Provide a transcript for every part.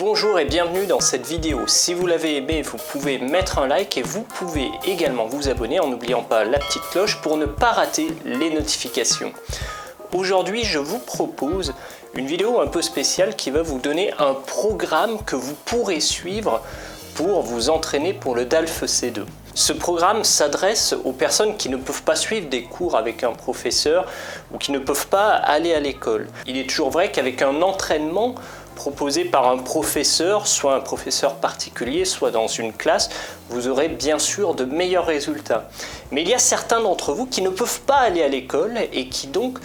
Bonjour et bienvenue dans cette vidéo. Si vous l'avez aimé, vous pouvez mettre un like et vous pouvez également vous abonner en n'oubliant pas la petite cloche pour ne pas rater les notifications. Aujourd'hui, je vous propose une vidéo un peu spéciale qui va vous donner un programme que vous pourrez suivre pour vous entraîner pour le DALF C2. Ce programme s'adresse aux personnes qui ne peuvent pas suivre des cours avec un professeur ou qui ne peuvent pas aller à l'école. Il est toujours vrai qu'avec un entraînement proposé par un professeur, soit un professeur particulier, soit dans une classe, vous aurez bien sûr de meilleurs résultats. Mais il y a certains d'entre vous qui ne peuvent pas aller à l'école et qui donc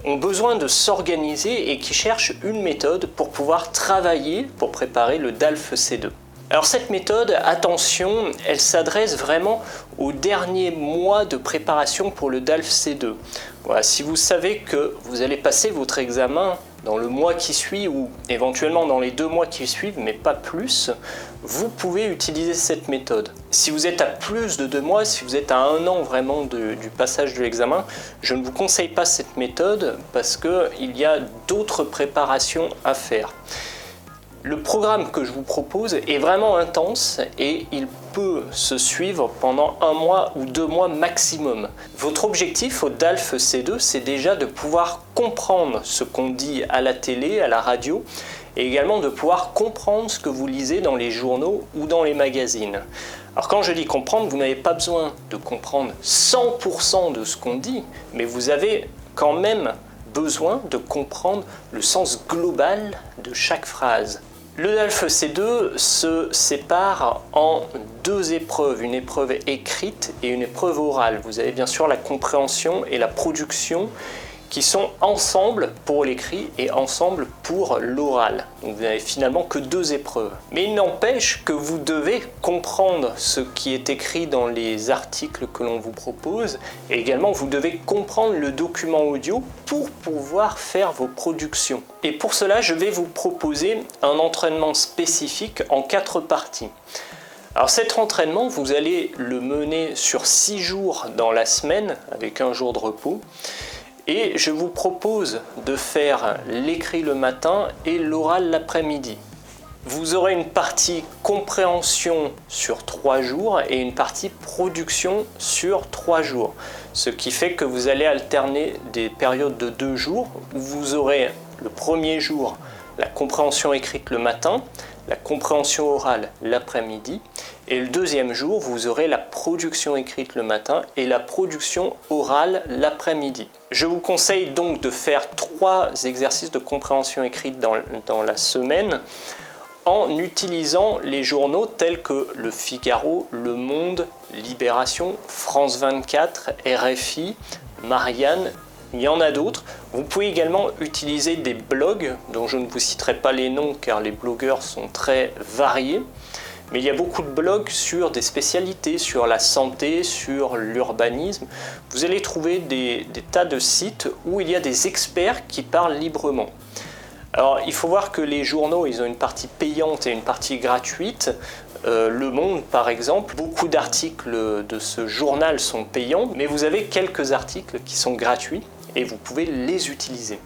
ont besoin de s'organiser et qui cherchent une méthode pour pouvoir travailler pour préparer le DALF C2. Alors cette méthode, attention, elle s'adresse vraiment aux derniers mois de préparation pour le DALF C2. Voilà, si vous savez que vous allez passer votre examen dans le mois qui suit ou éventuellement dans les 2 mois qui suivent, mais pas plus, vous pouvez utiliser cette méthode. Si vous êtes à plus de 2 mois, si vous êtes à 1 an vraiment du passage de l'examen, je ne vous conseille pas cette méthode parce qu'il y a d'autres préparations à faire. Le programme que je vous propose est vraiment intense et il peut se suivre pendant 1 mois ou 2 mois maximum. Votre objectif au DALF C2, c'est déjà de pouvoir comprendre ce qu'on dit à la télé, à la radio, et également de pouvoir comprendre ce que vous lisez dans les journaux ou dans les magazines. Alors quand je dis comprendre, vous n'avez pas besoin de comprendre 100% de ce qu'on dit, mais vous avez quand même besoin de comprendre le sens global de chaque phrase. Le DALF C2 se sépare en 2 épreuves, une épreuve écrite et une épreuve orale. Vous avez bien sûr la compréhension et la production qui sont ensemble pour l'écrit et ensemble pour l'oral. Donc vous n'avez finalement que 2 épreuves. Mais il n'empêche que vous devez comprendre ce qui est écrit dans les articles que l'on vous propose et également vous devez comprendre le document audio pour pouvoir faire vos productions. Et pour cela, je vais vous proposer un entraînement spécifique en 4 parties. Alors cet entraînement, vous allez le mener sur 6 jours dans la semaine avec 1 jour de repos. Et je vous propose de faire l'écrit le matin et l'oral l'après-midi. Vous aurez une partie compréhension sur 3 jours et une partie production sur 3 jours. Ce qui fait que vous allez alterner des périodes de 2 jours où vous aurez le premier jour la compréhension écrite le matin, la compréhension orale l'après-midi et le deuxième jour vous aurez la production écrite le matin et la production orale l'après-midi. Je vous conseille donc de faire 3 exercices de compréhension écrite dans la semaine en utilisant les journaux tels que Le Figaro, Le Monde, Libération, France 24, RFI, Marianne. Il y en a d'autres. Vous pouvez également utiliser des blogs dont je ne vous citerai pas les noms car les blogueurs sont très variés. Mais il y a beaucoup de blogs sur des spécialités, sur la santé, sur l'urbanisme. Vous allez trouver des tas de sites où il y a des experts qui parlent librement. Alors il faut voir que les journaux, ils ont une partie payante et une partie gratuite. Le Monde par exemple, beaucoup d'articles de ce journal sont payants, mais vous avez quelques articles qui sont gratuits et vous pouvez les utiliser.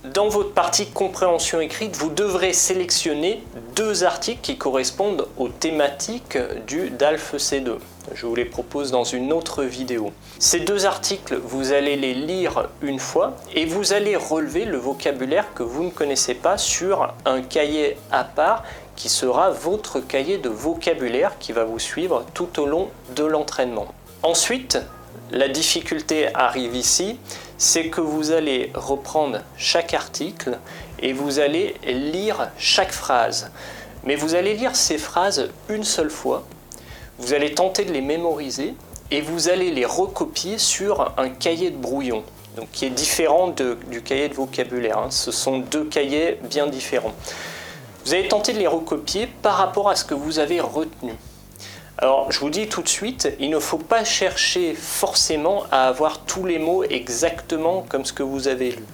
Dans votre partie compréhension écrite, vous devrez sélectionner 2 articles qui correspondent aux thématiques du DALF C2. Je vous les propose dans une autre vidéo. Ces 2 articles, vous allez les lire une fois et vous allez relever le vocabulaire que vous ne connaissez pas sur un cahier à part qui sera votre cahier de vocabulaire qui va vous suivre tout au long de l'entraînement. Ensuite, la difficulté arrive ici, c'est que vous allez reprendre chaque article et vous allez lire chaque phrase. Mais vous allez lire ces phrases une seule fois, vous allez tenter de les mémoriser et vous allez les recopier sur un cahier de brouillon, donc qui est différent du cahier de vocabulaire. Ce sont 2 cahiers bien différents. Vous allez tenter de les recopier par rapport à ce que vous avez retenu. Alors, je vous dis tout de suite, il ne faut pas chercher forcément à avoir tous les mots exactement comme ce que vous avez lu.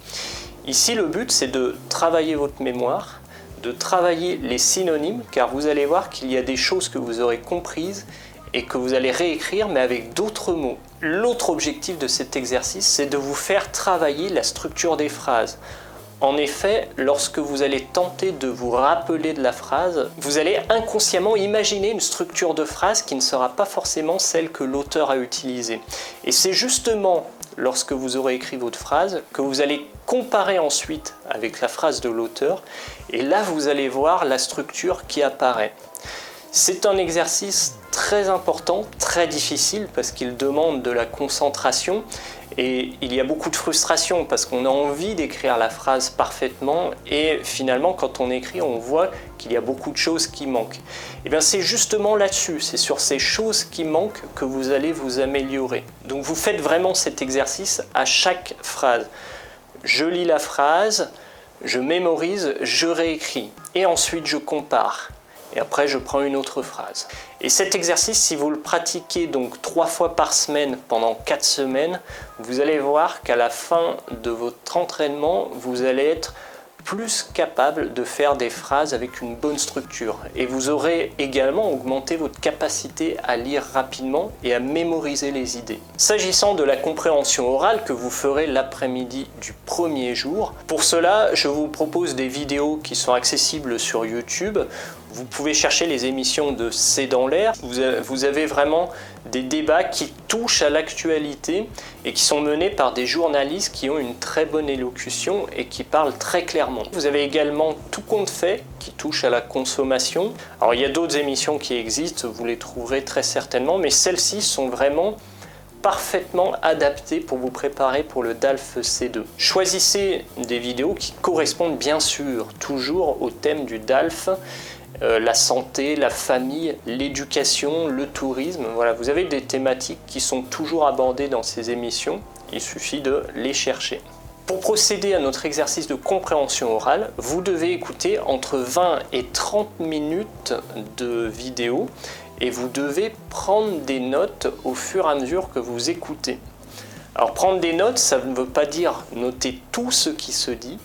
Ici, le but, c'est de travailler votre mémoire, de travailler les synonymes, car vous allez voir qu'il y a des choses que vous aurez comprises et que vous allez réécrire, mais avec d'autres mots. L'autre objectif de cet exercice, c'est de vous faire travailler la structure des phrases, En effet, lorsque vous allez tenter de vous rappeler de la phrase, vous allez inconsciemment imaginer une structure de phrase qui ne sera pas forcément celle que l'auteur a utilisée. Et c'est justement lorsque vous aurez écrit votre phrase que vous allez comparer ensuite avec la phrase de l'auteur, et là vous allez voir la structure qui apparaît. C'est un exercice très important, très difficile parce qu'il demande de la concentration et il y a beaucoup de frustration parce qu'on a envie d'écrire la phrase parfaitement et finalement quand on écrit on voit qu'il y a beaucoup de choses qui manquent. Et bien c'est justement là-dessus, c'est sur ces choses qui manquent que vous allez vous améliorer. Donc vous faites vraiment cet exercice à chaque phrase. Je lis la phrase, je mémorise, je réécris et ensuite je compare. Et après je prends une autre phrase. Et cet exercice, si vous le pratiquez donc 3 fois par semaine pendant 4 semaines, vous allez voir qu'à la fin de votre entraînement, vous allez être plus capable de faire des phrases avec une bonne structure. Et vous aurez également augmenté votre capacité à lire rapidement et à mémoriser les idées. S'agissant de la compréhension orale que vous ferez l'après-midi du premier jour, pour cela, je vous propose des vidéos qui sont accessibles sur YouTube. Vous pouvez chercher les émissions de C'est dans l'air. Vous avez vraiment des débats qui touchent à l'actualité et qui sont menés par des journalistes qui ont une très bonne élocution et qui parlent très clairement. Vous avez également Tout compte fait qui touche à la consommation. Alors il y a d'autres émissions qui existent, vous les trouverez très certainement, mais celles-ci sont vraiment parfaitement adaptées pour vous préparer pour le DALF C2. Choisissez des vidéos qui correspondent bien sûr toujours au thème du DALF. La santé, la famille, l'éducation, le tourisme. Voilà, vous avez des thématiques qui sont toujours abordées dans ces émissions. Il suffit de les chercher. Pour procéder à notre exercice de compréhension orale, vous devez écouter entre 20 et 30 minutes de vidéo et vous devez prendre des notes au fur et à mesure que vous écoutez. Alors prendre des notes, ça ne veut pas dire noter tout ce qui se dit,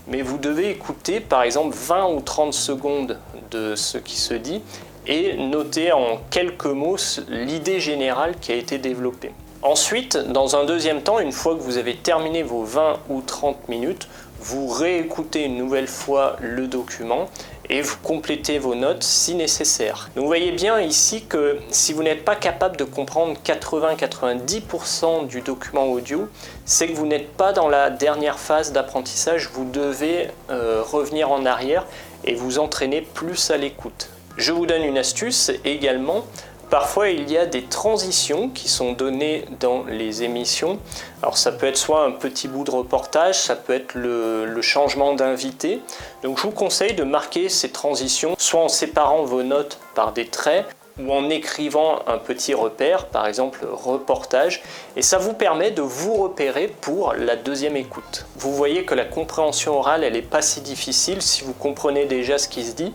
mais vous devez écouter par exemple 20 ou 30 secondes de ce qui se dit et noter en quelques mots l'idée générale qui a été développée. Ensuite, dans un deuxième temps, une fois que vous avez terminé vos 20 ou 30 minutes, vous réécoutez une nouvelle fois le document et vous complétez vos notes si nécessaire. Donc vous voyez bien ici que si vous n'êtes pas capable de comprendre 80-90% du document audio, c'est que vous n'êtes pas dans la dernière phase d'apprentissage, vous devez revenir en arrière et vous entraîner plus à l'écoute. Je vous donne une astuce également. Parfois, il y a des transitions qui sont données dans les émissions. Alors, ça peut être soit un petit bout de reportage, ça peut être le changement d'invité. Donc, je vous conseille de marquer ces transitions, soit en séparant vos notes par des traits, ou en écrivant un petit repère, par exemple reportage, et ça vous permet de vous repérer pour la deuxième écoute. Vous voyez que la compréhension orale, elle n'est pas si difficile si vous comprenez déjà ce qui se dit.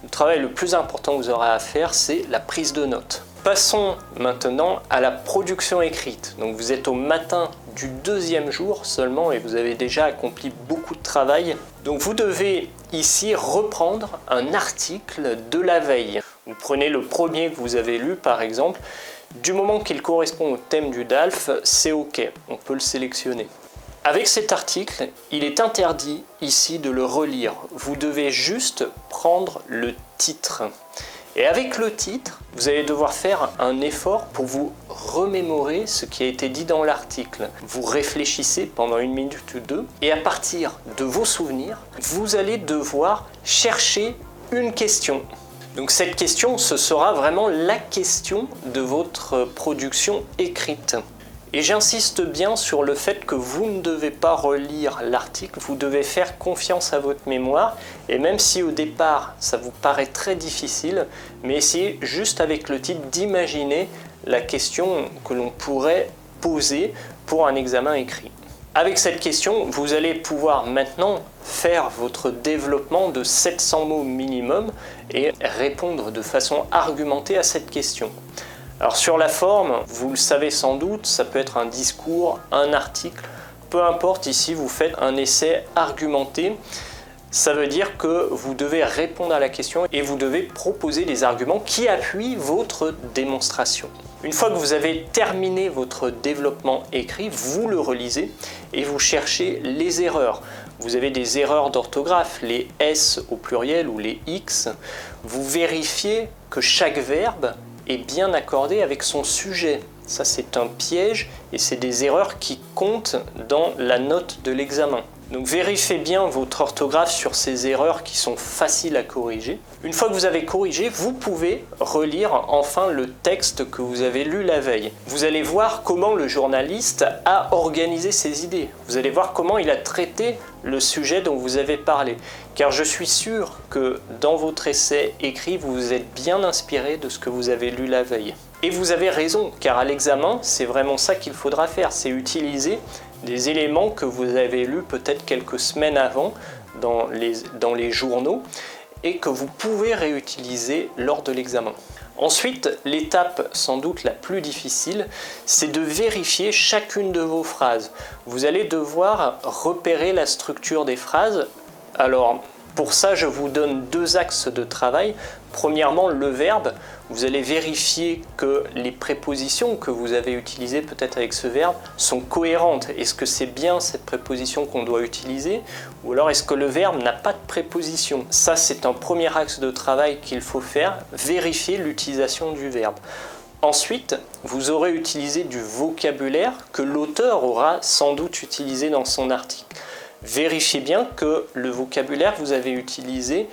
Le travail le plus important que vous aurez à faire, c'est la prise de notes. Passons maintenant à la production écrite. Donc vous êtes au matin du deuxième jour seulement et vous avez déjà accompli beaucoup de travail. Donc vous devez ici reprendre un article de la veille. Vous prenez le premier que vous avez lu par exemple. Du moment qu'il correspond au thème du DALF, c'est OK, on peut le sélectionner. Avec cet article, il est interdit ici de le relire. Vous devez juste prendre le titre. Et avec le titre, vous allez devoir faire un effort pour vous remémorer ce qui a été dit dans l'article. Vous réfléchissez pendant 1 minute ou 2 et à partir de vos souvenirs, vous allez devoir chercher une question. Donc cette question, ce sera vraiment la question de votre production écrite. Et j'insiste bien sur le fait que vous ne devez pas relire l'article, vous devez faire confiance à votre mémoire. Et même si au départ, ça vous paraît très difficile, mais essayez juste avec le titre d'imaginer la question que l'on pourrait poser pour un examen écrit. Avec cette question, vous allez pouvoir maintenant faire votre développement de 700 mots minimum et répondre de façon argumentée à cette question. Alors sur la forme, vous le savez sans doute, ça peut être un discours, un article, peu importe, ici vous faites un essai argumenté. Ça veut dire que vous devez répondre à la question et vous devez proposer des arguments qui appuient votre démonstration. Une fois que vous avez terminé votre développement écrit, vous le relisez et vous cherchez les erreurs. vous avez des erreurs d'orthographe, les S au pluriel ou les X, vous vérifiez que chaque verbe est bien accordé avec son sujet. Ça, c'est un piège et c'est des erreurs qui comptent dans la note de l'examen. Donc vérifiez bien votre orthographe sur ces erreurs qui sont faciles à corriger. Une fois que vous avez corrigé, vous pouvez relire enfin le texte que vous avez lu la veille. Vous allez voir comment le journaliste a organisé ses idées. Vous allez voir comment il a traité le sujet dont vous avez parlé. Car je suis sûr que dans votre essai écrit, vous vous êtes bien inspiré de ce que vous avez lu la veille. Et vous avez raison, car à l'examen, c'est vraiment ça qu'il faudra faire, c'est utiliser des éléments que vous avez lus peut-être quelques semaines avant dans les journaux et que vous pouvez réutiliser lors de l'examen. Ensuite, l'étape sans doute la plus difficile, c'est de vérifier chacune de vos phrases. Vous allez devoir repérer la structure des phrases. Alors, pour ça, je vous donne deux axes de travail. Premièrement, le verbe. Vous allez vérifier que les prépositions que vous avez utilisées peut-être avec ce verbe sont cohérentes. Est-ce que c'est bien cette préposition qu'on doit utiliser? Ou alors est-ce que le verbe n'a pas de préposition? Ça, c'est un premier axe de travail qu'il faut faire. Vérifier l'utilisation du verbe. Ensuite, vous aurez utilisé du vocabulaire que l'auteur aura sans doute utilisé dans son article. Vérifiez bien que le vocabulaire que vous avez utilisé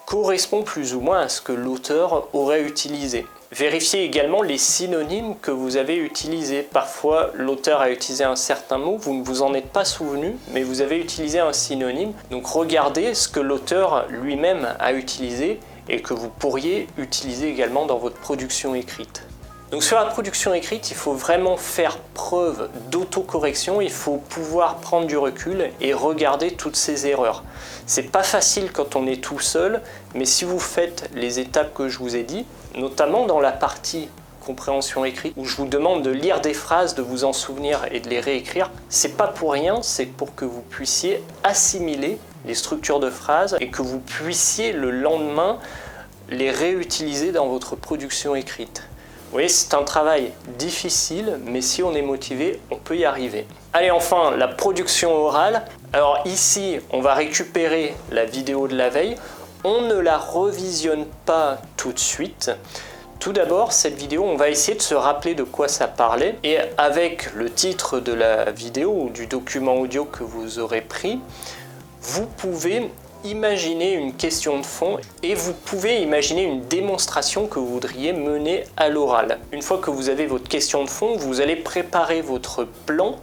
correspond plus ou moins à ce que l'auteur aurait utilisé. Vérifiez également les synonymes que vous avez utilisés. Parfois, l'auteur a utilisé un certain mot, vous ne vous en êtes pas souvenu, mais vous avez utilisé un synonyme. Donc regardez ce que l'auteur lui-même a utilisé et que vous pourriez utiliser également dans votre production écrite. Donc sur la production écrite, il faut vraiment faire preuve d'autocorrection, il faut pouvoir prendre du recul et regarder toutes ces erreurs. C'est pas facile quand on est tout seul, mais si vous faites les étapes que je vous ai dit, notamment dans la partie compréhension écrite, où je vous demande de lire des phrases, de vous en souvenir et de les réécrire, c'est pas pour rien, c'est pour que vous puissiez assimiler les structures de phrases et que vous puissiez le lendemain les réutiliser dans votre production écrite. Vous voyez, c'est un travail difficile, mais si on est motivé, on peut y arriver. Allez, enfin, la production orale. Alors ici, on va récupérer la vidéo de la veille. On ne la revisionne pas tout de suite. Tout d'abord, cette vidéo, on va essayer de se rappeler de quoi ça parlait. Et avec le titre de la vidéo ou du document audio que vous aurez pris, vous pouvez imaginez une question de fond et vous pouvez imaginer une démonstration que vous voudriez mener à l'oral. Une fois que vous avez votre question de fond, vous allez préparer votre plan.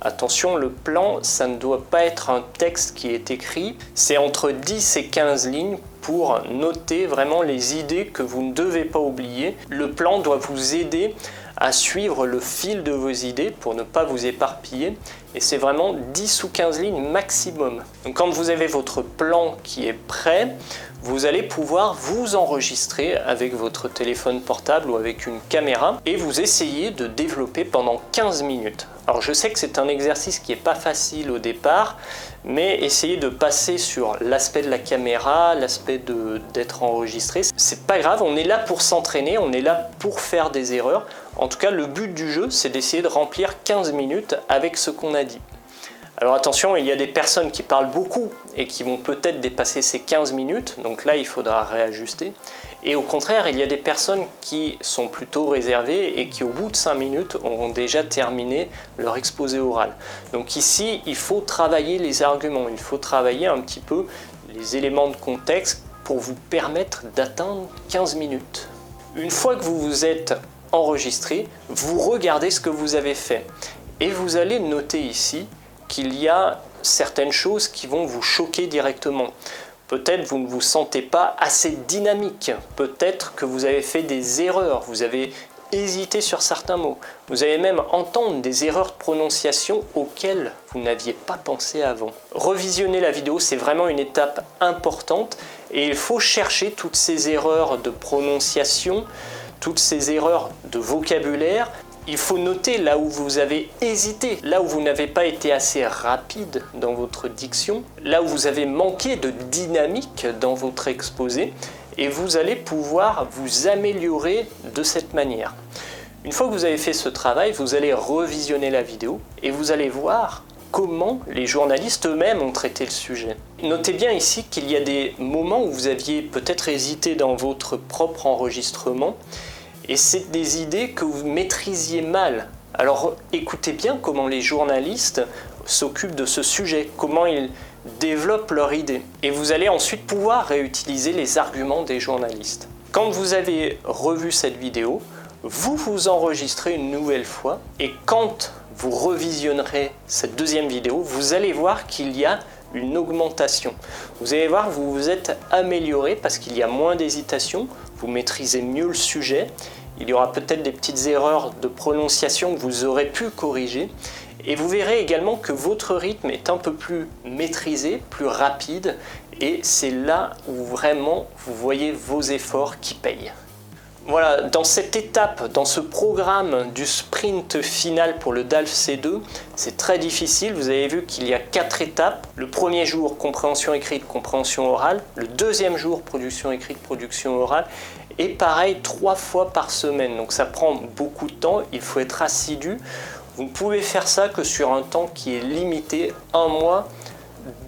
Attention, le plan, ça ne doit pas être un texte qui est écrit. C'est entre 10 et 15 lignes pour noter vraiment les idées que vous ne devez pas oublier. Le plan doit vous aider à suivre le fil de vos idées pour ne pas vous éparpiller. Et c'est vraiment 10 ou 15 lignes maximum. Donc quand vous avez votre plan qui est prêt, vous allez pouvoir vous enregistrer avec votre téléphone portable ou avec une caméra et vous essayez de développer pendant 15 minutes. Alors je sais que c'est un exercice qui n'est pas facile au départ, mais essayez de passer sur l'aspect de la caméra, l'aspect d'être enregistré. C'est pas grave, on est là pour s'entraîner, on est là pour faire des erreurs. En tout cas, le but du jeu, c'est d'essayer de remplir 15 minutes avec ce qu'on a dit. Alors attention, il y a des personnes qui parlent beaucoup et qui vont peut-être dépasser ces 15 minutes, donc là il faudra réajuster. Et au contraire, il y a des personnes qui sont plutôt réservées et qui au bout de 5 minutes auront déjà terminé leur exposé oral. Donc ici, il faut travailler les arguments, il faut travailler un petit peu les éléments de contexte pour vous permettre d'atteindre 15 minutes. Une fois que vous vous êtes enregistré, vous regardez ce que vous avez fait et vous allez noter ici qu'il y a certaines choses qui vont vous choquer directement. Peut-être vous ne vous sentez pas assez dynamique, peut-être que vous avez fait des erreurs, vous avez hésité sur certains mots, vous allez même entendre des erreurs de prononciation auxquelles vous n'aviez pas pensé avant. Revisionner la vidéo, c'est vraiment une étape importante et il faut chercher toutes ces erreurs de prononciation, toutes ces erreurs de vocabulaire. Il faut noter là où vous avez hésité, là où vous n'avez pas été assez rapide dans votre diction, là où vous avez manqué de dynamique dans votre exposé, et vous allez pouvoir vous améliorer de cette manière. Une fois que vous avez fait ce travail, vous allez revisionner la vidéo et vous allez voir comment les journalistes eux-mêmes ont traité le sujet. Notez bien ici qu'il y a des moments où vous aviez peut-être hésité dans votre propre enregistrement, et c'est des idées que vous maîtrisiez mal. Alors écoutez bien comment les journalistes s'occupent de ce sujet, comment ils développent leurs idées. Et vous allez ensuite pouvoir réutiliser les arguments des journalistes. Quand vous avez revu cette vidéo, vous vous enregistrez une nouvelle fois, et quand vous revisionnerez cette deuxième vidéo, vous allez voir qu'il y a une augmentation. Vous allez voir, vous vous êtes amélioré parce qu'il y a moins d'hésitation, vous maîtrisez mieux le sujet, il y aura peut-être des petites erreurs de prononciation que vous aurez pu corriger, et vous verrez également que votre rythme est un peu plus maîtrisé, plus rapide, et c'est là où vraiment vous voyez vos efforts qui payent. Voilà, dans cette étape, dans ce programme du sprint final pour le DALF C2, c'est très difficile. Vous avez vu qu'il y a 4 étapes. Le premier jour, compréhension écrite, compréhension orale. Le deuxième jour, production écrite, production orale. Et pareil, 3 fois par semaine. Donc ça prend beaucoup de temps, il faut être assidu. Vous ne pouvez faire ça que sur un temps qui est limité, 1 mois.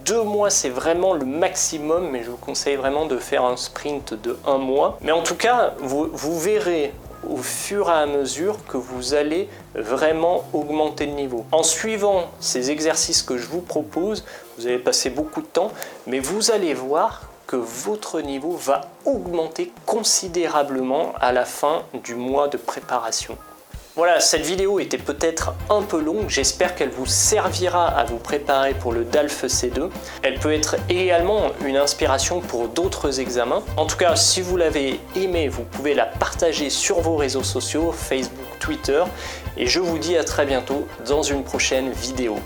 2 mois, c'est vraiment le maximum, mais je vous conseille vraiment de faire un sprint de 1 mois. Mais en tout cas, vous verrez au fur et à mesure que vous allez vraiment augmenter le niveau. En suivant ces exercices que je vous propose, vous allez passer beaucoup de temps, mais vous allez voir que votre niveau va augmenter considérablement à la fin du mois de préparation. Voilà, cette vidéo était peut-être un peu longue, j'espère qu'elle vous servira à vous préparer pour le DALF C2. Elle peut être également une inspiration pour d'autres examens. En tout cas, si vous l'avez aimée, vous pouvez la partager sur vos réseaux sociaux, Facebook, Twitter, et je vous dis à très bientôt dans une prochaine vidéo.